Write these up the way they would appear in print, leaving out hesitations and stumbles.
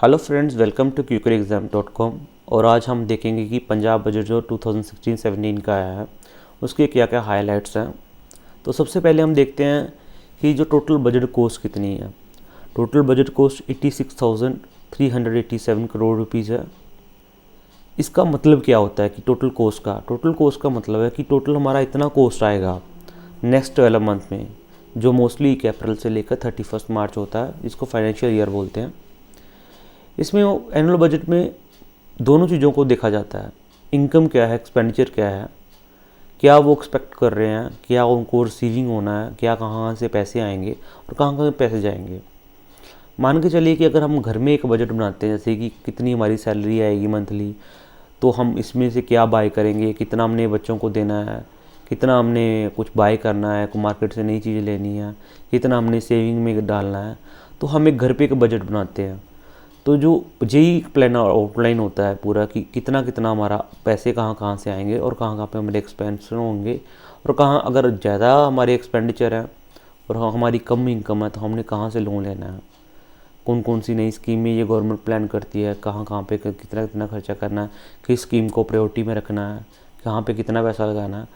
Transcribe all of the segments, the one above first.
Hello friends, welcome to QCREexam.com। और आज हम देखेंगे कि पंजाब बजट जो 2016-17 का आया है उसके क्या क्या हाइलाइट्स हैं। तो सबसे पहले हम देखते हैं कि जो टोटल बजट कॉस्ट कितनी है। Total budget cost 86,387 crore rupees है। इसका मतलब क्या होता है कि टोटल कॉस्ट का मतलब है कि टोटल हमारा इतना कॉस्ट आएगा नेक्स्ट 12 मंथ में, जो मोस्टली 1 अप्रैल से लेकर 31 मार्च होता है, जिसको फाइनेंशियल ईयर बोलते हैं। इसमें एनुअल बजट में दोनों चीज़ों को देखा जाता है। इनकम क्या है, एक्सपेंडिचर क्या है, क्या वो एक्सपेक्ट कर रहे हैं, क्या उनको रिसीविंग होना है, क्या कहाँ से पैसे आएंगे और कहाँ कहाँ पैसे जाएंगे। मान के चलिए कि अगर हम घर में एक बजट बनाते हैं, जैसे कि कितनी हमारी सैलरी आएगी मंथली, तो हम इसमें से क्या बाय करेंगे, कितना हमने बच्चों को देना है, कितना हमने कुछ बाय करना है, मार्केट से नई चीज़ें लेनी है, कितना हमने सेविंग में डालना है, तो हम एक घर पे एक बजट बनाते हैं। तो जो यही प्लान आउटलाइन होता है पूरा कि कितना कितना हमारा पैसे कहाँ कहाँ से आएंगे और कहाँ कहाँ पे हमारे एक्सपेंशन होंगे, और कहाँ अगर ज़्यादा हमारे एक्सपेंडिचर है और हमारी कम इनकम है तो हमने कहाँ से लोन लेना है, कौन कौन सी नई स्कीमें ये गवर्नमेंट प्लान करती है, कहाँ कहाँ पे कितना कितना खर्चा करना है, किस स्कीम को प्रायोरिटी में रखना है, कहाँ पे कितना पैसा लगाना है।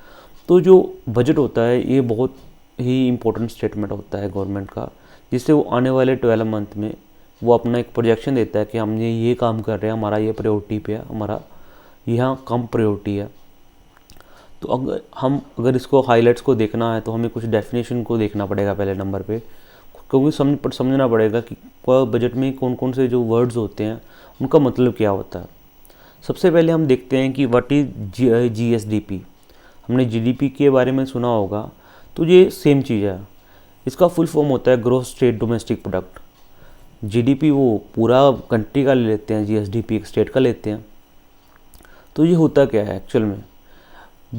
तो जो बजट होता है ये बहुत ही इम्पोर्टेंट स्टेटमेंट होता है गवर्नमेंट का, जिससे वो आने वाले 12 मंथ में वो अपना एक प्रोजेक्शन देता है कि हमने ये काम कर रहे हैं, हमारा ये प्रायोरिटी पे है, हमारा यहाँ कम प्रायोरिटी है। तो अगर इसको हाइलाइट्स को देखना है तो हमें कुछ डेफिनेशन को देखना पड़ेगा पहले नंबर पे, क्योंकि समझना पड़ेगा कि बजट में कौन कौन से जो वर्ड्स होते हैं उनका मतलब क्या होता है। सबसे पहले हम देखते हैं कि व्हाट इज़ GSDP। हमने GDP के बारे में सुना होगा, तो ये सेम चीज़ है। इसका फुल फॉर्म होता है gross state domestic product. GDP वो पूरा कंट्री का ले लेते हैं, GSDP एक स्टेट का लेते हैं। तो ये होता क्या है एक्चुअल में,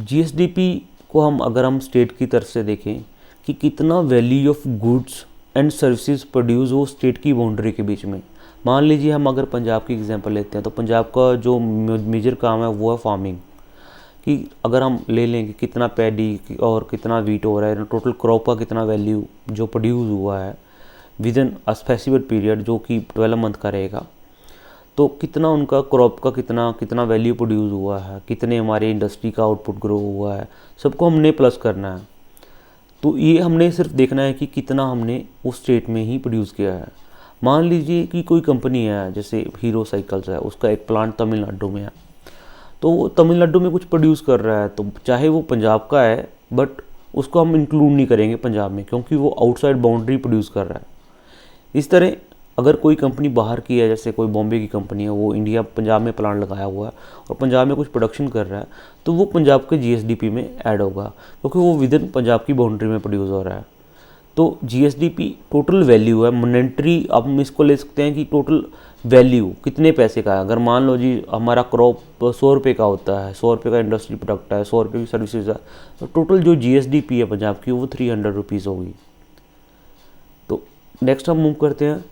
GSDP को अगर हम स्टेट की तरफ से देखें कि कितना value of goods and services produce हो स्टेट की बाउंड्री के बीच में। मान लीजिए हम अगर पंजाब की एग्जांपल लेते हैं, तो पंजाब का जो मेजर काम है वो है फार्मिंग। कि अगर हम ले लें कि कितना पैडी और कितना वीट हो रहा है, टोटल क्रॉप का कितना वैल्यू जो प्रोड्यूस हुआ है with in a specific period जो कि 12 मंथ का रहेगा, तो कितना उनका क्रॉप का कितना कितना वैल्यू प्रोड्यूस हुआ है, कितने हमारे इंडस्ट्री का आउटपुट ग्रो हुआ है, सबको हमने प्लस करना है। तो ये हमने सिर्फ देखना है कि कितना हमने उस स्टेट में ही प्रोड्यूस किया है। मान लीजिए कि कोई कंपनी है जैसे हीरो साइकिल्स है, उसका एक प्लांट तमिलनाडु में है, तो वो तमिलनाडु में कुछ प्रोड्यूस कर रहा है, तो चाहे वो पंजाब का है बट उसको हम इंक्लूड नहीं करेंगे पंजाब में, क्योंकि वो आउटसाइड बाउंड्री प्रोड्यूस कर रहा है। इस तरह अगर कोई कंपनी बाहर की है, जैसे कोई बॉम्बे की कंपनी है, वो इंडिया पंजाब में प्लांट लगाया हुआ है और पंजाब में कुछ प्रोडक्शन कर रहा है, तो वो पंजाब के GSDP में ऐड होगा, क्योंकि वो विद इन पंजाब की बाउंड्री में प्रोड्यूस हो रहा है। तो GSDP टोटल वैल्यू है, मॉनेटरी। अब हम इसको ले सकते हैं कि टोटल वैल्यू कितने पैसे का है। अगर मान लो जी हमारा क्रॉप 100 रुपये का होता है, 100 रुपये का इंडस्ट्री प्रोडक्ट है, 100 रुपये की सर्विसेज है, तो टोटल जो GSDP है पंजाब की वो 300 रुपीज़ होगी। तो नेक्स्ट हम मूव करते हैं,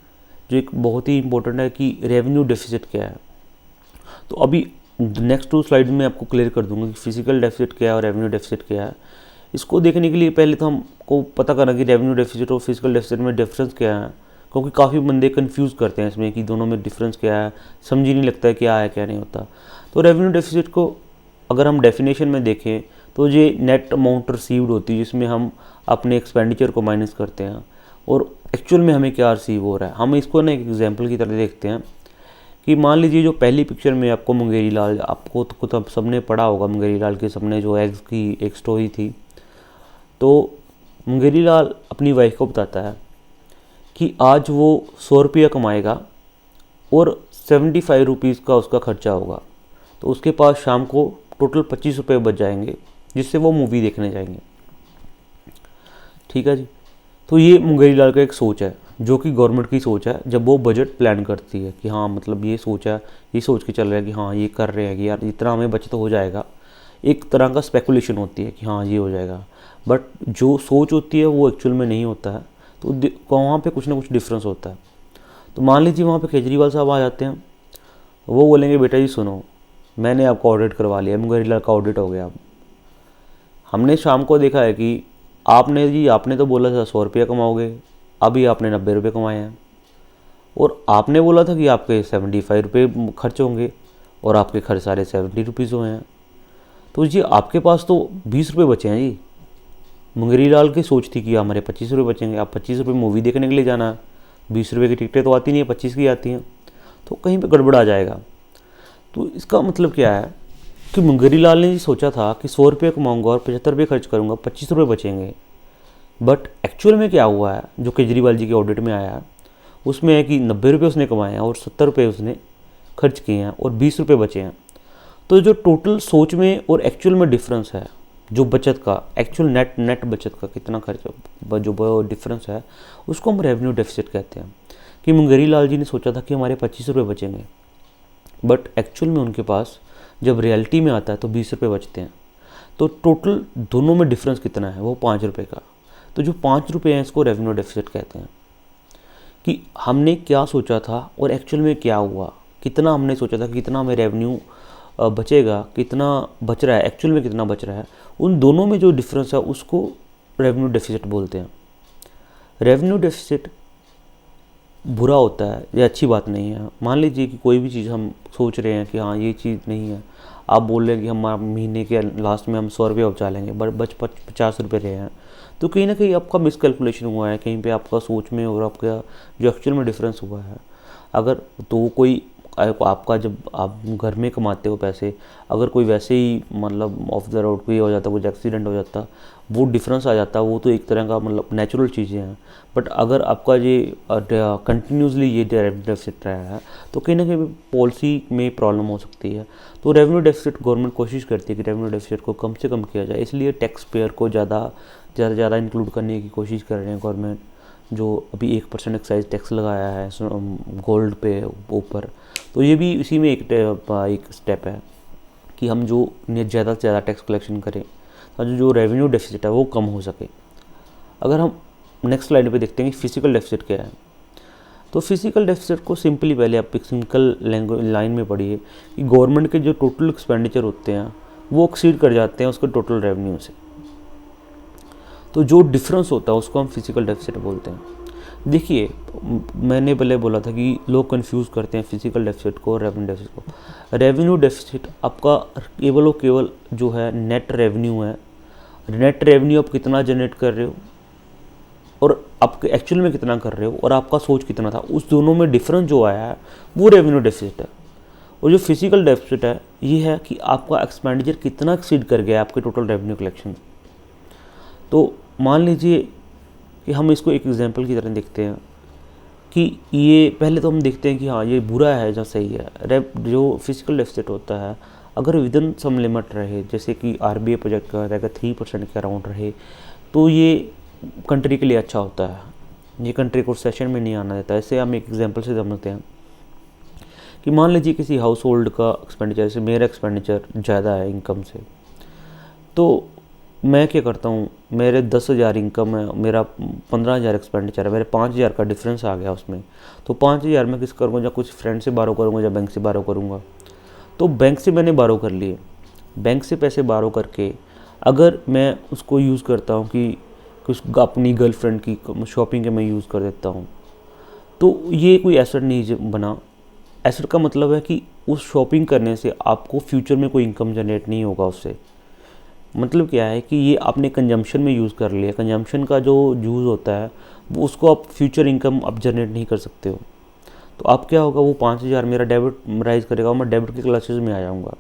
जो एक बहुत ही इंपॉर्टेंट है कि रेवेन्यू डेफिसिट क्या है। तो अभी नेक्स्ट 2 स्लाइड में आपको क्लियर कर दूंगा कि फिजिकल डेफिसिट क्या है और रेवेन्यू डेफिसिट क्या है। इसको देखने के लिए पहले तो हमको पता करना कि रेवेन्यू डेफिसिट और फिजिकल डेफिसिट में डिफरेंस क्या है, क्योंकि काफ़ी बंदे कंफ्यूज करते हैं इसमें कि दोनों में डिफरेंस क्या है, समझ ही नहीं लगता है क्या है क्या नहीं होता। तो रेवेन्यू डेफिसिट को अगर हम डेफिनेशन में देखें तो ये नेट अमाउंट रिसीव्ड होती है, जिसमें हम अपने एक्सपेंडिचर को माइनस करते हैं और एक्चुअल में हमें क्या रिसीव हो रहा है। हम इसको ना एक एग्जांपल की तरह देखते हैं कि मान लीजिए जो पहली पिक्चर में आपको मुंगेरी लाल, आपको तो सबने पढ़ा होगा मुंगेरी लाल के सपने, जो एग्स की एक स्टोरी थी। तो मुंगेरी लाल अपनी वाइफ को बताता है कि आज वो 100 रुपया कमाएगा और 75 रुपीज़ का उसका खर्चा होगा, तो उसके पास शाम को टोटल 25 रुपये बच जाएंगे, जिससे वो मूवी देखने जाएंगे। ठीक है जी। तो ये मुंगेरी लाल का एक सोच है, जो कि गवर्नमेंट की सोच है जब वो बजट प्लान करती है कि हाँ मतलब ये सोच है, ये सोच के चल रहा है कि हाँ ये कर रहे हैं कि यार इतना हमें बचत हो जाएगा। एक तरह का स्पेकुलेशन होती है कि हाँ ये हो जाएगा, बट जो सोच होती है वो एक्चुअल में नहीं होता है। तो वहाँ पे कुछ ना कुछ डिफरेंस होता है। तो मान लीजिए वहाँ पे केजरीवाल साहब आ जाते हैं, वो बोलेंगे बेटा जी सुनो, मैंने आपका ऑडिट करवा लिया, मुंगेरी लाल का ऑडिट हो गया। अब हमने शाम को देखा है कि आपने तो बोला था 100 रुपया कमाओगे, अभी आपने 90 रुपये कमाए हैं। और आपने बोला था कि आपके 75 रुपये खर्च होंगे और आपके खर्च सारे 70 रुपीज़ हुए हैं। तो जी आपके पास तो 20 रुपये बचे हैं जी। मुंगेरी लाल की सोच थी कि हमारे 25 रुपये बचेंगे। आप 25 रुपये मूवी देखने के लिए जाना है, 20 रुपये की टिकटें तो आती नहीं है, 25 की आती हैं, तो कहीं पे गड़बड़ आ जाएगा। तो इसका मतलब क्या है कि मुंगेरी लाल ने सोचा था कि 100 रुपये कमाऊँगा और 75 रुपये खर्च करूँगा, 25 रुपये बचेंगे। बट एक्चुअल में क्या हुआ है, जो केजरीवाल जी के ऑडिट में आया उसमें है कि 90 रुपये उसने कमाए हैं और 70 रुपये उसने खर्च किए हैं और 20 रुपये बचे हैं। तो जो टोटल सोच में और एक्चुअल में डिफरेंस है, जो बचत का एक्चुअल नेट बचत का कितना खर्च जो डिफरेंस है, उसको हम रेवेन्यू डेफिसिट कहते हैं। कि मुंगेरी लाल जी ने सोचा था कि हमारे 25 रुपये बचेंगे, बट एक्चुअल में उनके पास जब रियलिटी में आता है तो 20 रुपये बचते हैं। तो टोटल दोनों में डिफरेंस कितना है, वो 5 रुपये का। तो जो 5 रुपये हैं इसको रेवेन्यू डेफिसिट कहते हैं। कि हमने क्या सोचा था और एक्चुअल में क्या हुआ, कितना हमने सोचा था कि कितना हमें रेवेन्यू बचेगा, कितना बच रहा है, एक्चुअल में कितना बच रहा है, उन दोनों में जो डिफरेंस है उसको रेवेन्यू डेफिसिट बोलते हैं। रेवेन्यू डेफिसिट बुरा होता है या अच्छी बात नहीं है। मान लीजिए कि कोई भी चीज़ हम सोच रहे हैं कि हाँ ये चीज़ नहीं है, आप बोल रहे हैं कि हम महीने के लास्ट में हम 100 रुपये बचा लेंगे, बट बच 50 रुपये रहे हैं, तो कहीं ना कहीं आपका मिसकैलकुलेशन हुआ है, कहीं पे आपका सोच में और आपका जो एक्चुअल में डिफरेंस हुआ है। अगर तो कोई आपका जब आप घर में कमाते हो पैसे, अगर कोई वैसे ही मतलब ऑफ द रोड पे हो जाता, कुछ एक्सीडेंट हो जाता, वो डिफरेंस आ जाता, वो तो एक तरह का मतलब नेचुरल चीज़ें हैं। बट अगर आपका ये कंटिन्यूसली ये डेफिसिट रहा है तो कहीं ना कहीं पॉलिसी में प्रॉब्लम हो सकती है। तो रेवेन्यू डेफिसिट गवर्नमेंट कोशिश करती है कि रेवेन्यू डेफिसिट को कम से कम किया जाए, इसलिए टैक्स पेयर को ज़्यादा इंक्लूड करने की कोशिश कर रहे हैं गवर्नमेंट। जो अभी 1% एक्साइज टैक्स लगाया है गोल्ड पे ऊपर, तो ये भी इसी में एक स्टेप है कि हम जो ज़्यादा से ज़्यादा टैक्स कलेक्शन करें ताकि जो रेवेन्यू डेफिसिट है वो कम हो सके। अगर हम नेक्स्ट स्लाइड पे देखते हैं कि फिजिकल डेफिसिट क्या है, तो फिजिकल डेफिसिट को सिंपली पहले आप एक सिंपल लाइन में पढ़िए कि गवर्नमेंट के जो टोटल एक्सपेंडिचर होते हैं वो एक्सीड कर जाते हैं उसके टोटल रेवेन्यू से। तो जो डिफरेंस होता है उसको हम फिजिकल डेफिसिट बोलते हैं। देखिए मैंने पहले बोला था कि लोग कंफ्यूज करते हैं फिजिकल डेफिसिट को और रेवेन्यू डेफिसिट को। रेवेन्यू डेफिसिट आपका केवल और केवल जो है नेट रेवेन्यू है। नेट रेवेन्यू आप कितना जनरेट कर रहे हो और आप एक्चुअल में कितना कर रहे हो और आपका सोच कितना था, उस दोनों में डिफरेंस जो आया है वो रेवेन्यू डेफिसिट है। और जो फिजिकल डेफिसिट है ये है कि आपका एक्सपेंडिचर कितना एक्सीड कर गया आपके टोटल रेवेन्यू कलेक्शन। तो मान लीजिए कि हम इसको एक एग्जांपल की तरह देखते हैं कि ये पहले तो हम देखते हैं कि हाँ ये बुरा है या सही है। जो फिजिकल डेफिसिट होता है अगर विदिन सम लिमिट रहे, जैसे कि आरबीआई प्रोजेक्ट का रहेगा 3% के अराउंड रहे, तो ये कंट्री के लिए अच्छा होता है, ये कंट्री को सेशन में नहीं आना देता है। इससे हम एक एग्जांपल से समझते हैं कि मान लीजिए किसी हाउस होल्ड का एक्सपेंडिचर, जैसे मेरा एक्सपेंडिचर ज़्यादा है इनकम से, तो मैं क्या करता हूँ, मेरे 10,000 इनकम है, मेरा 15,000 एक्सपेंडिचर है, मेरे 5,000 का डिफरेंस आ गया उसमें। तो 5,000 में किस करूँगा, या कुछ फ्रेंड से बारो करूँगा या बैंक से बारो करूँगा। तो बैंक से मैंने बारो कर लिए, बैंक से पैसे बारो करके अगर मैं उसको यूज़ करता हूँ कि कुछ अपनी गर्लफ्रेंड की शॉपिंग के मैं यूज़ कर देता हूँ, तो ये कोई एसेट नहीं बना। एसेट का मतलब है कि उस शॉपिंग करने से आपको फ्यूचर में कोई इनकम जनरेट नहीं होगा उससे। मतलब क्या है कि ये आपने कंजम्पशन में यूज़ कर लिया, कंजम्पशन का जो यूज़ होता है वो उसको आप फ्यूचर इनकम आप जनरेट नहीं कर सकते हो। तो आप क्या होगा, वो 5,000 मेरा डेबिट राइज़ करेगा, मैं डेबिट के क्लासेस में आ जाऊँगा।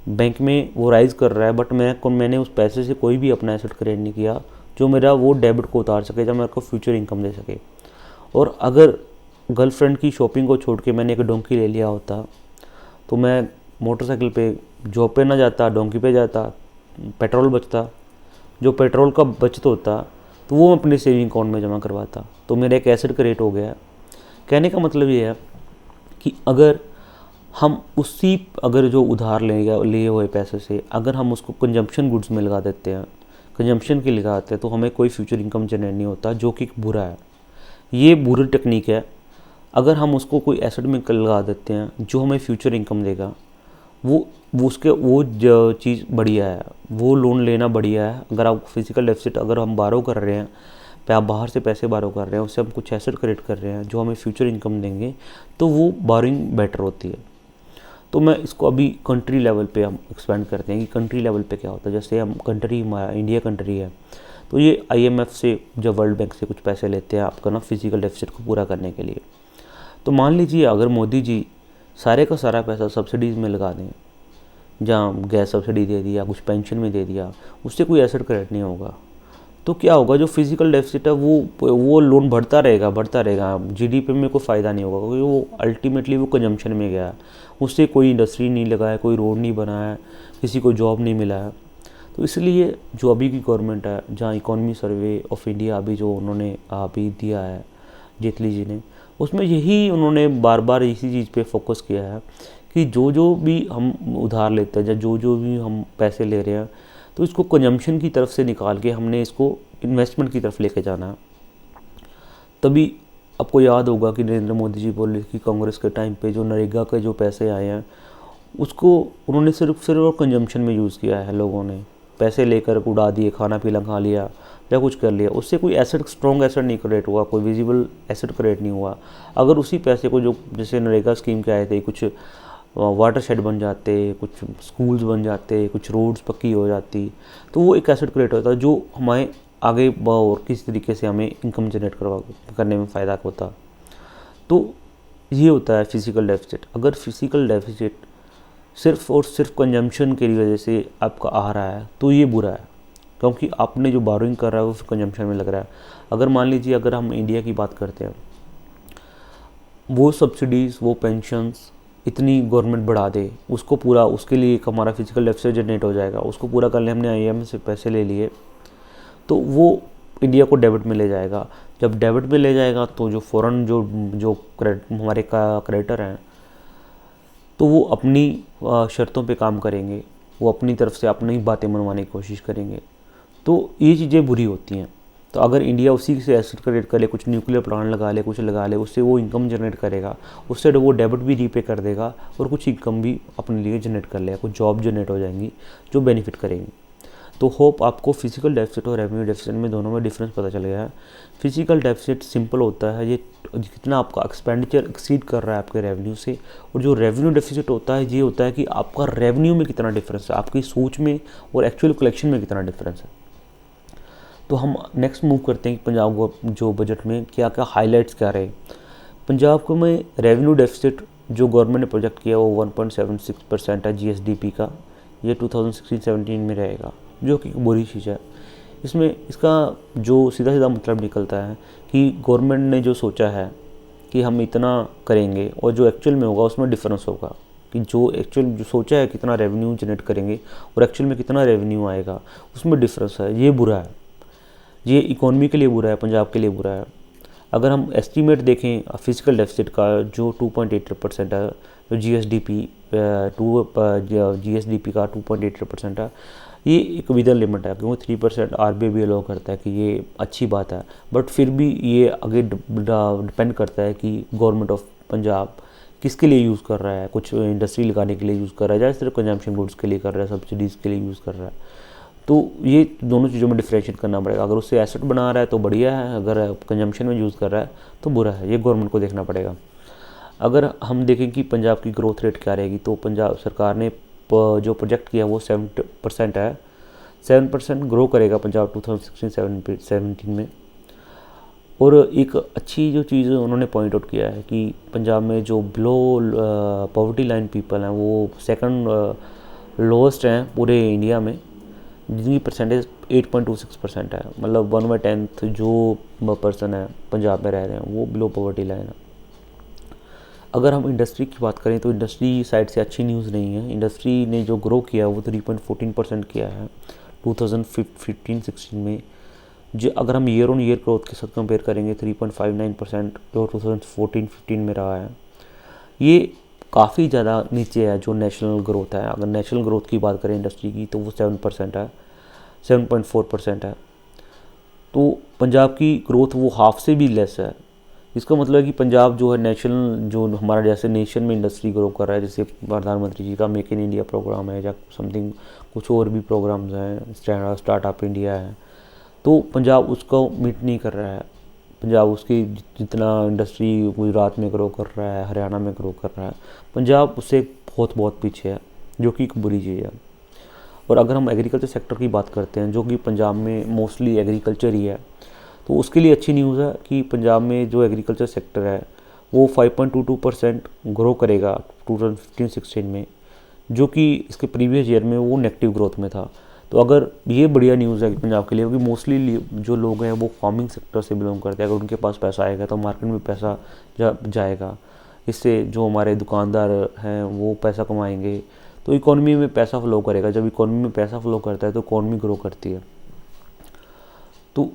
बैंक में वो राइज़ कर रहा है बट मैंने उस पैसे से कोई भी अपना एसेट क्रिएट नहीं किया जो मेरा वो डेबिट को उतार सके, जब मेरे को फ्यूचर इनकम दे सके। और अगर गर्लफ्रेंड की शॉपिंग को छोड़ के मैंने एक डोंकी ले लिया होता तो मैं मोटरसाइकिल पे जॉब पे ना जाता, डोंकी पे जाता, पेट्रोल बचता, जो पेट्रोल का बचत होता तो वो मैं अपने सेविंग अकाउंट में जमा करवाता, तो मेरा एक एसेट क्रिएट हो गया। कहने का मतलब ये है कि अगर हम अगर जो उधार लिए हुए पैसे से अगर हम उसको कंजम्पशन गुड्स में लगा देते हैं, कंजम्पशन के लगाते हैं, तो हमें कोई फ्यूचर इनकम जनरेट नहीं होता, जो कि बुरा है। ये बुरी टेक्निक है। अगर हम उसको कोई एसेट में लगा देते हैं जो हमें फ्यूचर इनकम देगा, वो चीज़ बढ़िया है, वो लोन लेना बढ़िया है। अगर आप फिजिकल डेफिसिट अगर हम बारो कर रहे हैं आप बाहर से पैसे बारो कर रहे हैं, उससे हम कुछ एसेट क्रिएट कर रहे हैं जो हमें फ्यूचर इनकम देंगे, तो वो बोरिंग बेटर होती है। तो मैं इसको अभी कंट्री लेवल पे हम एक्सपेंड करते हैं कि कंट्री लेवल पे क्या होता है। जैसे हम कंट्री, हमारा इंडिया कंट्री है, तो ये IMF से, जब वर्ल्ड बैंक से कुछ पैसे लेते हैं आपका ना फिजिकल डेफिसिट को पूरा करने के लिए। तो मान लीजिए अगर मोदी जी सारे का सारा पैसा सब्सिडीज़ में लगा दें, जहाँ गैस सब्सिडी दे दिया, कुछ पेंशन में दे दिया, उससे कोई एसेट क्रिएट नहीं होगा। तो क्या होगा, जो फिजिकल डेफिसिट है वो लोन बढ़ता रहेगा, GDP में कोई फ़ायदा नहीं होगा, क्योंकि वो अल्टीमेटली वो कंजम्पशन में गया है, उससे कोई इंडस्ट्री नहीं लगा है, कोई रोड नहीं बना है, किसी को जॉब नहीं मिला है। तो इसलिए जो अभी की गवर्नमेंट है, जहाँ इकोनॉमी सर्वे ऑफ इंडिया अभी जो उन्होंने अभी दिया है जेटली जी ने, उसमें यही उन्होंने बार बार इसी चीज़ पे फोकस किया है कि जो भी हम उधार लेते हैं या जो भी हम पैसे ले रहे हैं, तो इसको कंजम्पशन की तरफ से निकाल के हमने इसको इन्वेस्टमेंट की तरफ लेके जाना है। तभी आपको याद होगा कि नरेंद्र मोदी जी बोले कि कांग्रेस के टाइम पे जो नरेगा के जो पैसे आए हैं, उसको उन्होंने सिर्फ और कंजम्पशन में यूज़ किया है। लोगों ने पैसे लेकर उड़ा दिए, खाना पीना खा लिया या कुछ कर लिया, उससे कोई एसेट, स्ट्रॉन्ग एसेट नहीं क्रिएट हुआ, कोई विजिबल एसेट क्रिएट नहीं हुआ। अगर उसी पैसे को, जो जैसे नरेगा स्कीम के आए थे, कुछ वाटर शेड बन जाते, कुछ स्कूल्स बन जाते, कुछ रोड्स पक्की हो जाती, तो वो एक एसेट क्रिएट होता है जो हमारे आगे और किस तरीके से हमें इनकम जनरेट करने में फ़ायदा होता। तो ये होता है फिजिकल डेफिसिट। अगर फिजिकल डेफिसिट सिर्फ और सिर्फ कंजम्पशन की वजह से आपका आ रहा है, तो ये बुरा है, क्योंकि आपने जो बोरोइंग कर रहा है वो कंजम्पशन में लग रहा है। अगर मान लीजिए, अगर हम इंडिया की बात करते हैं, वो सब्सिडीज़, वो पेंशन्स इतनी गवर्नमेंट बढ़ा दे, उसको पूरा, उसके लिए एक हमारा फिजिकल डेफिसिट जनरेट हो जाएगा, उसको पूरा करने हमने IMF से पैसे ले लिए, तो वो इंडिया को डेबिट में ले जाएगा। जब डेबिट में ले जाएगा तो जो फ़ॉरेन जो हमारे क्रेडिटर हैं, तो वो अपनी शर्तों पे काम करेंगे, वो अपनी तरफ से अपनी बातें मनवाने की कोशिश करेंगे। तो ये चीज़ें बुरी होती हैं। तो अगर इंडिया उसी से एसेट क्रिएट कर ले, कुछ न्यूक्लियर प्लांट लगा ले, कुछ लगा ले, उससे वो इनकम जनरेट करेगा, उससे वो डेबिट भी रीपे कर देगा और कुछ इनकम भी अपने लिए जनरेट कर लेगा, कुछ जॉब जनरेट हो जाएंगी जो बेनिफिट करेंगी। तो होप आपको फिजिकल डेफिसिट और रेवेन्यू डेफिसिट में दोनों में डिफरेंस पता चल गया है। फिजिकल डेफिसिट सिंपल होता है, ये कितना आपका एक्सपेंडिचर एक्सीड कर रहा है आपके रेवेन्यू से, और जो रेवेन्यू डेफिसिट होता है, ये होता है कि आपका रेवेन्यू में कितना डिफरेंस है, आपकी सोच में और एक्चुअल कलेक्शन में कितना डिफरेंस है। तो हम नेक्स्ट मूव करते हैं कि पंजाब को जो बजट में क्या क्या हाईलाइट्स क्या रहे। पंजाब को में रेवेन्यू डेफिसिट जो गवर्नमेंट ने प्रोजेक्ट किया वो 1.76% है GSDP का, ये 2016-17 में रहेगा, जो कि बुरी चीज़ है। इसमें इसका जो सीधा मतलब निकलता है कि गवर्नमेंट ने जो सोचा है कि हम इतना करेंगे और जो एक्चुअल में होगा उसमें डिफरेंस होगा, कि जो एक्चुअल जो सोचा है कितना रेवेन्यू जनरेट करेंगे और एक्चुअल में कितना रेवेन्यू आएगा, उसमें डिफरेंस है। ये बुरा है, ये इकोनॉमी के लिए बुरा है, पंजाब के लिए बुरा है। अगर हम एस्टीमेट देखें फिजिकल डेफिसिट का जो 2.83% है, जो GSDP का 2.83% है, ये एक विदर लिमिट है, क्योंकि 3% RBI भी अलाउ करता है कि ये अच्छी बात है, बट फिर भी ये आगे डिपेंड करता है कि गवर्नमेंट ऑफ पंजाब किसके लिए यूज़ कर रहा है, कुछ इंडस्ट्री लगाने के लिए यूज़ कर रहा है या सिर्फ कंजम्पशन गुड्स के लिए कर रहा है, सब्सिडीज़ के लिए यूज़ कर रहा है। तो ये दोनों चीज़ों में डिफ्रेंशिएट करना पड़ेगा। अगर उससे एसेट बना रहा है तो बढ़िया है, अगर कंजम्पशन में यूज़ कर रहा है तो बुरा है, ये गवर्नमेंट को देखना पड़ेगा। अगर हम देखें कि पंजाब की ग्रोथ रेट क्या रहेगी, तो पंजाब सरकार ने जो प्रोजेक्ट किया वो 7% है, 7% ग्रो करेगा पंजाब 2016-17 में। और एक अच्छी जो चीज़ उन्होंने पॉइंट आउट किया है कि पंजाब में जो बिलो पॉवर्टी लाइन पीपल हैं वो सेकंड लोएस्ट हैं पूरे इंडिया में, जिनकी परसेंटेज 8.26% है, मतलब 1/10 जो पर्सन है पंजाब में रह रहे हैं वो बिलो पॉवर्टी लाइन है। अगर हम इंडस्ट्री की बात करें तो इंडस्ट्री साइड से अच्छी न्यूज़ नहीं है। इंडस्ट्री ने जो ग्रो किया वो 3.14% किया है 2015-16 में। जो अगर हम ईयर ऑन ईयर ग्रोथ के साथ कंपेयर करेंगे 3.59% जो 2014-15 में रहा है, ये काफ़ी ज़्यादा नीचे है जो नेशनल ग्रोथ है। अगर नेशनल ग्रोथ की बात करें इंडस्ट्री की तो वो 7% है, 7.4% है। तो पंजाब की ग्रोथ वो हाफ से भी लेस है। इसका मतलब है कि पंजाब जो है नेशनल, जो हमारा जैसे नेशन में इंडस्ट्री ग्रो कर रहा है, जैसे प्रधानमंत्री जी का मेक इन इंडिया प्रोग्राम है या समथिंग कुछ और भी प्रोग्राम्स हैं, स्टार्टअप इंडिया है, तो पंजाब उसको मीट नहीं कर रहा है। पंजाब उसकी जितना इंडस्ट्री गुजरात में ग्रो कर रहा है, हरियाणा में ग्रो कर रहा है, पंजाब उससे बहुत बहुत पीछे है, जो कि एक बुरी चीज़ है। और अगर हम एग्रीकल्चर सेक्टर की बात करते हैं, जो कि पंजाब में मोस्टली एग्रीकल्चर ही है, तो उसके लिए अच्छी न्यूज़ है कि पंजाब में जो एग्रीकल्चर सेक्टर है वो 5.22% ग्रो करेगा 2015-16 में, जो कि इसके प्रीवियस ईयर में वो नेगेटिव ग्रोथ में था। तो अगर ये बढ़िया न्यूज़ है पंजाब के लिए, क्योंकि मोस्टली जो लोग हैं वो फार्मिंग सेक्टर से बिलोंग करते हैं। अगर उनके पास पैसा आएगा तो मार्केट में पैसा जाएगा, इससे जो हमारे दुकानदार हैं वो पैसा कमाएंगे, तो इकोनॉमी में पैसा फ्लो करेगा। जब इकोनॉमी में पैसा फ्लो करता है तो इकोनॉमी ग्रो करती है। तो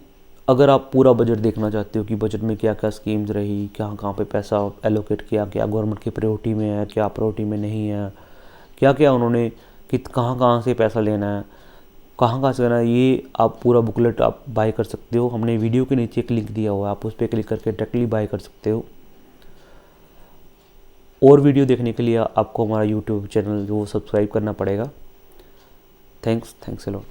अगर आप पूरा बजट देखना चाहते हो कि बजट में क्या क्या स्कीम्स रही, कहाँ कहाँ पे पैसा एलोकेट किया, क्या गवर्नमेंट की प्रायोरिटी में है, क्या प्रायोरिटी में नहीं है, क्या क्या उन्होंने कहाँ कहाँ से पैसा लेना है, कहाँ कहाँ से लेना है, ये आप पूरा बुकलेट आप बाय कर सकते हो। हमने वीडियो के नीचे एक लिंक दिया हुआ है, आप उस पर क्लिक करके डायरेक्टली बाय कर सकते हो। और वीडियो देखने के लिए आपको हमारा यूट्यूब चैनल जो सब्सक्राइब करना पड़ेगा। Thanks a lot.